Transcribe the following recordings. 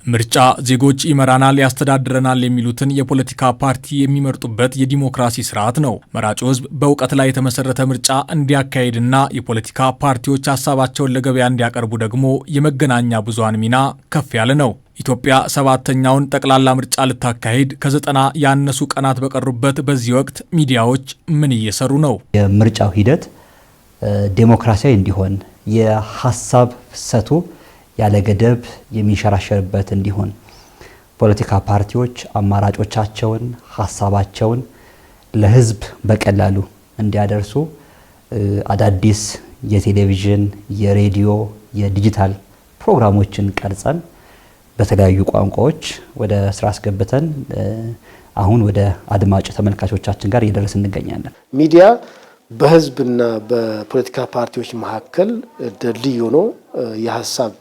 ምርጫ ዜጎች ይመራናል ያስተዳድረናል የሚሉትን የፖለቲካ ፓርቲ የሚመርጡበት የዲሞክራሲ ስርዓት ነው። መራጩ ህዝብ በእውቀት ላይ የተመሰረተ ምርጫ እንዲያካሄድና የፖለቲካ ፓርቲዎች ሀሳባቸውን ለገበያ እንዲያቀርቡ ደግሞ የመገናኛ ብዙሃን ሚና ከፍ ያለ ነው። ኢትዮጵያ 7ኛውን ጠቅላላ ምርጫ ልታካሄድ ከ90 ያነሱ ቀናት በቀሩበት በዚህ ወቅት ሚዲያዎች ምን እየሰሩ ነው? የምርጫው ሂደት ዴሞክራሲያዊ እንዲሆን የሐሳብ ፍሰቱ ያለ ገደብ የሚንሸራሸርበት እንዲሆን ፖለቲካ ፓርቲዎች አማራጮቻቸውን ሐሳባቸውን ለህዝብ በቀላሉ እንዲያደርሱ አዳዲስ የቴሌቪዥን፣ የሬዲዮ፣ የዲጂታል ፕሮግራሞችን ቀርጸን በተለያዩ ቋንቋዎች ወደ ስራ አስገብተን አሁን ወደ አድማጭ ተመልካቾቻችን ጋር እየደረስን እንገኛለን። ሚዲያ በህዝብና በፖለቲካ ፓርቲዎች መካከል ድልድይ ሆኖ የሐሳብ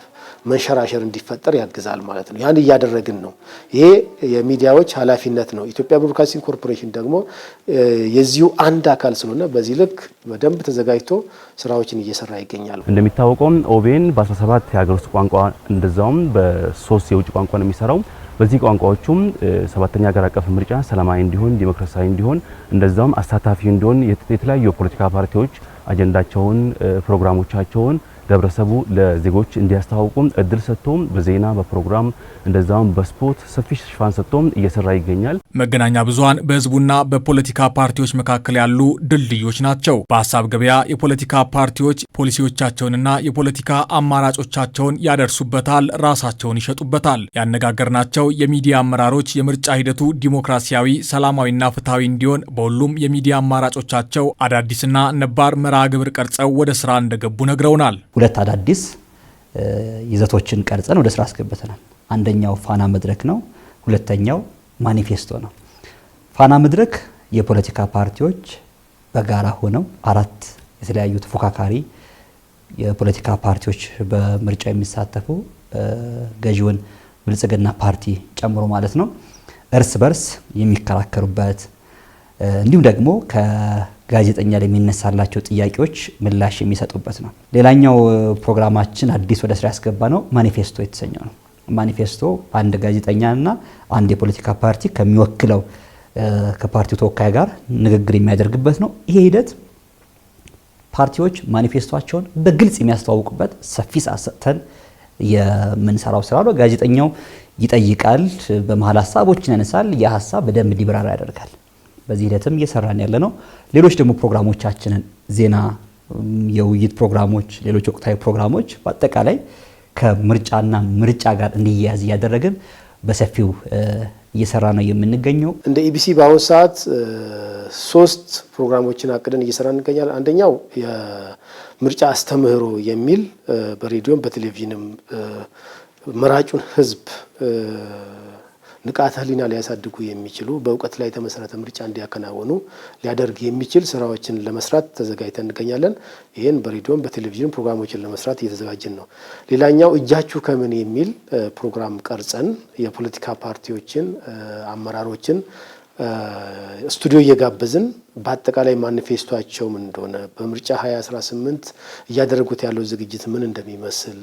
መንሸራሸር እንዲፈጠር ያግዛል ማለት ነው። ያን እያደረግን ነው። ይሄ የሚዲያዎች ኃላፊነት ነው። ኢትዮጵያ ብሮድካስቲንግ ኮርፖሬሽን ደግሞ የዚሁ አንድ አካል ስለሆነ በዚህ ልክ በደንብ ተዘጋጅቶ ስራዎችን እየሰራ ይገኛል። እንደሚታወቀው ኦቤን በ17 የሀገር ውስጥ ቋንቋ እንደዛውም በ3 የውጭ ቋንቋ ነው የሚሰራው። በዚህ ቋንቋዎቹም 7ኛ ሀገር አቀፍ ምርጫ ሰላማዊ እንዲሆን ዲሞክራሲያዊ እንዲሆን እንደዛውም አሳታፊ እንዲሆን የተለያዩ የፖለቲካ ፓርቲዎች አጀንዳቸውን ፕሮግራሞቻቸውን ለህብረተሰቡ ለዜጎች እንዲያስተዋውቁ እድል ሰጥቶም በዜና በፕሮግራም እንደዛውም በስፖርት ሰፊ ሽፋን ሰጥቶም እየሰራ ይገኛል። መገናኛ ብዙሃን በህዝቡና በፖለቲካ ፓርቲዎች መካከል ያሉ ድልድዮች ናቸው። በሀሳብ ገበያ የፖለቲካ ፓርቲዎች ፖሊሲዎቻቸውንና የፖለቲካ አማራጮቻቸውን ያደርሱበታል፣ ራሳቸውን ይሸጡበታል። ያነጋገርናቸው የሚዲያ አመራሮች የምርጫ ሂደቱ ዲሞክራሲያዊ፣ ሰላማዊና ፍትሐዊ እንዲሆን በሁሉም የሚዲያ አማራጮቻቸው አዳዲስና ነባር መርሃ ግብር ቀርጸው ወደ ስራ እንደገቡ ነግረውናል። ሁለት አዳዲስ ይዘቶችን ቀርጸን ወደ ስራ አስገብተናል። አንደኛው ፋና መድረክ ነው። ሁለተኛው ማኒፌስቶ ነው። ፋና መድረክ የፖለቲካ ፓርቲዎች በጋራ ሆነው 4 የተለያዩ ተፎካካሪ የፖለቲካ ፓርቲዎች በምርጫ የሚሳተፉ ገዢውን ብልጽግና ፓርቲ ጨምሮ ማለት ነው እርስ በርስ የሚከራከሩበት እንዲሁም ደግሞ ከጋዜጠኛ ለሚነሳላቸው ጥያቄዎች ምላሽ የሚሰጡበት ነው። ሌላኛው ፕሮግራማችን አዲስ ወደ ስራ ያስገባ ነው ማኒፌስቶ የተሰኘው ነው። ማኒፌስቶ አንድ ጋዜጠኛና አንድ የፖለቲካ ፓርቲ ከሚወክለው ከፓርቲው ተወካይ ጋር ንግግር የሚያደርግበት ነው። ይሄ ሂደት ፓርቲዎች ማኒፌስቶአቸውን በግልጽ የሚያስተዋውቁበት ሰፊ ሰዓት ሰጥተን የምንሰራው ስራ ነው። ጋዜጠኛው ይጠይቃል፣ በመሃል ሀሳቦችን ያነሳል፣ የሀሳብ በደንብ እንዲብራራ ያደርጋል። በዚህ ሂደትም እየሰራን ያለ ነው። ሌሎች ደግሞ ፕሮግራሞቻችንን ዜና፣ የውይይት ፕሮግራሞች፣ ሌሎች ወቅታዊ ፕሮግራሞች በአጠቃላይ ከምርጫና ምርጫ ጋር እንዲያያዝ እያደረግን በሰፊው እየሰራ ነው የምንገኘው። እንደ ኢቢሲ በአሁኑ ሰዓት 3 ፕሮግራሞችን አቅደን እየሰራ እንገኛለን። አንደኛው የምርጫ አስተምህሮ የሚል በሬዲዮም በቴሌቪዥንም መራጩን ህዝብ ንቃተ ህሊና ሊያሳድጉ የሚችሉ በእውቀት ላይ የተመሰረተ ምርጫ እንዲያከናውኑ ሊያደርግ የሚችል ስራዎችን ለመስራት ተዘጋጅተን እንገኛለን። ይህን በሬዲዮም በቴሌቪዥን ፕሮግራሞችን ለመስራት እየተዘጋጀን ነው። ሌላኛው እጃችሁ ከምን የሚል ፕሮግራም ቀርጸን የፖለቲካ ፓርቲዎችን አመራሮችን ስቱዲዮ እየጋበዝን በአጠቃላይ ማኒፌስቶአቸው ምን እንደሆነ በምርጫ 2018 እያደረጉት ያለው ዝግጅት ምን እንደሚመስል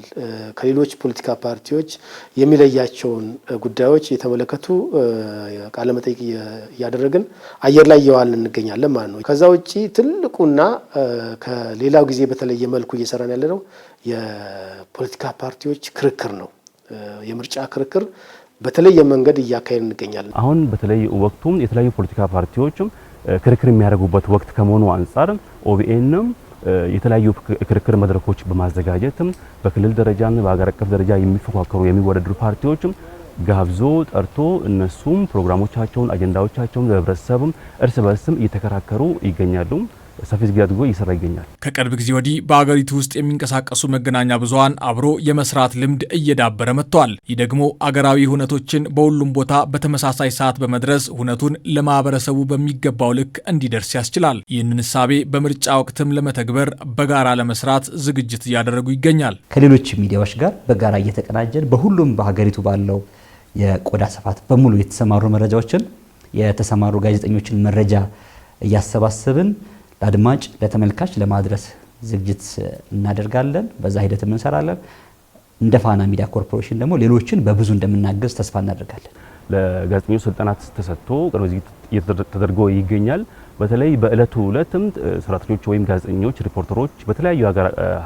ከሌሎች ፖለቲካ ፓርቲዎች የሚለያቸውን ጉዳዮች የተመለከቱ ቃለ መጠይቅ እያደረግን አየር ላይ እየዋልን እንገኛለን ማለት ነው። ከዛ ውጪ ትልቁና ከሌላው ጊዜ በተለየ መልኩ እየሰራን ያለነው የፖለቲካ ፓርቲዎች ክርክር ነው። የምርጫ ክርክር በተለየ መንገድ እያካሄድን እንገኛለን። አሁን በተለይ ወቅቱም የተለያዩ ፖለቲካ ፓርቲዎችም ክርክር የሚያደርጉበት ወቅት ከመሆኑ አንፃር ኦቢኤንም የተለያዩ ክርክር መድረኮች በማዘጋጀትም በክልል ደረጃና በሀገር አቀፍ ደረጃ የሚፎካከሩ የሚወዳደሩ ፓርቲዎችም ጋብዞ ጠርቶ እነሱም ፕሮግራሞቻቸውን አጀንዳዎቻቸውን ለህብረተሰብም እርስ በርስም እየተከራከሩ ይገኛሉ። ሰፊ ዝግጅት አድርጎ እየሰራ ይገኛል። ከቅርብ ጊዜ ወዲህ በአገሪቱ ውስጥ የሚንቀሳቀሱ መገናኛ ብዙሃን አብሮ የመስራት ልምድ እየዳበረ መጥቷል። ይህ ደግሞ አገራዊ ሁነቶችን በሁሉም ቦታ በተመሳሳይ ሰዓት በመድረስ ሁነቱን ለማህበረሰቡ በሚገባው ልክ እንዲደርስ ያስችላል። ይህንን እሳቤ በምርጫ ወቅትም ለመተግበር በጋራ ለመስራት ዝግጅት እያደረጉ ይገኛል። ከሌሎች ሚዲያዎች ጋር በጋራ እየተቀናጀን በሁሉም በሀገሪቱ ባለው የቆዳ ስፋት በሙሉ የተሰማሩ መረጃዎችን የተሰማሩ ጋዜጠኞችን መረጃ እያሰባሰብን ለአድማጭ ለተመልካች ለማድረስ ዝግጅት እናደርጋለን። በዛ ሂደት እንሰራለን። እንደ ፋና ሚዲያ ኮርፖሬሽን ደግሞ ሌሎችን በብዙ እንደምናገዝ ተስፋ እናደርጋለን። ለጋዜጠኞች ስልጠናት ተሰጥቶ ቅርብ ጊዜ ተደርጎ ይገኛል። በተለይ በእለቱ ዕለትም ሰራተኞች ወይም ጋዜጠኞች ሪፖርተሮች በተለያዩ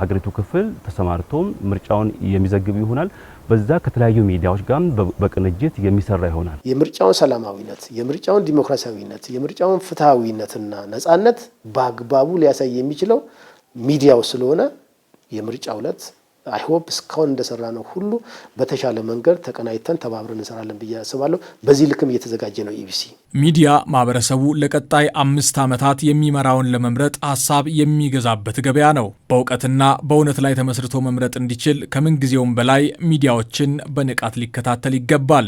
ሀገሪቱ ክፍል ተሰማርቶ ምርጫውን የሚዘግቡ ይሆናል። በዛ ከተለያዩ ሚዲያዎች ጋር በቅንጅት የሚሰራ ይሆናል። የምርጫውን ሰላማዊነት፣ የምርጫውን ዲሞክራሲያዊነት፣ የምርጫውን ፍትሃዊነትና ነጻነት በአግባቡ ሊያሳይ የሚችለው ሚዲያው ስለሆነ የምርጫው ዕለት አይሆፕ እስካሁን እንደሰራ ነው ሁሉ በተሻለ መንገድ ተቀናይተን ተባብረን እንሰራለን ብዬ አስባለሁ። በዚህ ልክም እየተዘጋጀ ነው ኢቢሲ። ሚዲያ ማህበረሰቡ ለቀጣይ 5 ዓመታት የሚመራውን ለመምረጥ ሀሳብ የሚገዛበት ገበያ ነው። በእውቀትና በእውነት ላይ ተመስርቶ መምረጥ እንዲችል ከምንጊዜውም በላይ ሚዲያዎችን በንቃት ሊከታተል ይገባል።